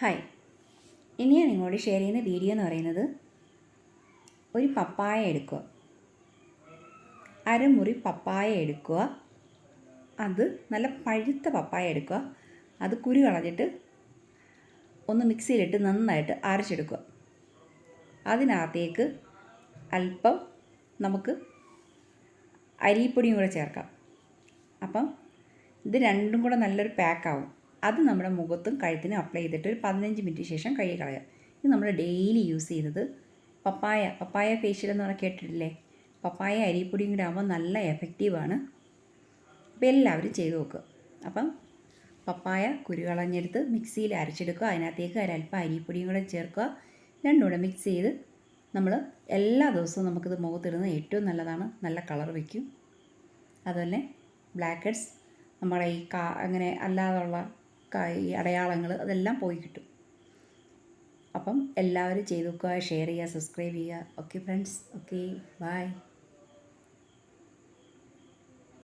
Hi, ഇനി ഞാൻ നിങ്ങളോട് ഷെയർ ചെയ്യുന്ന വീഡിയോ എന്ന് പറയുന്നത് ഒരു പപ്പായ എടുക്കുക, അരമുറി പപ്പായ എടുക്കുക. അത് നല്ല പഴുത്ത പപ്പായ എടുക്കുക. അത് കുരു കളഞ്ഞിട്ട് ഒന്ന് മിക്സിയിലിട്ട് നന്നായിട്ട് അരച്ചെടുക്കുക. അതിനകത്തേക്ക് അല്പം നമുക്ക് അരിപ്പൊടിയും കൂടെ ചേർക്കാം. അപ്പം ഇത് രണ്ടും കൂടെ നല്ലൊരു പാക്കാവും. അത് നമ്മുടെ മുഖത്തും കഴുത്തിനും അപ്ലൈ ചെയ്തിട്ട് ഒരു 15 മിനിറ്റ് ശേഷം കഴുകി കളയാം. ഇത് നമ്മൾ ഡെയിലി യൂസ് ചെയ്യുന്നത് പപ്പായ ഫേഷ്യൽ എന്ന് പറഞ്ഞാൽ കേട്ടിട്ടില്ലേ? പപ്പായ അരിപ്പൊടിയും കൂടെ ആകുമ്പോൾ നല്ല എഫക്റ്റീവാണ്. അപ്പോൾ എല്ലാവരും ചെയ്ത് നോക്കുക. അപ്പം പപ്പായ കുരു കളഞ്ഞെടുത്ത് മിക്സിയിൽ അരച്ചെടുക്കുക. അതിനകത്തേക്ക് ഒരല്പം അരിപ്പൊടിയും കൂടെ ചേർക്കുക. രണ്ടും കൂടെ മിക്സ് ചെയ്ത് നമ്മൾ എല്ലാ ദിവസവും നമുക്കിത് മുഖത്തിടുന്നത് ഏറ്റവും നല്ലതാണ്. നല്ല കളർ വയ്ക്കും. അതുപോലെ ബ്ലാക്ക് ഹെഡ്സ്, നമ്മുടെ ഈ അങ്ങനെ അല്ലാതുള്ള ഈ അടയാളങ്ങൾ അതെല്ലാം പോയി കിട്ടും. അപ്പം എല്ലാവരും ചെയ്ത് നോക്കുക, ഷെയർ ചെയ്യുക, സബ്സ്ക്രൈബ് ചെയ്യുക. Okay friends, okay bye.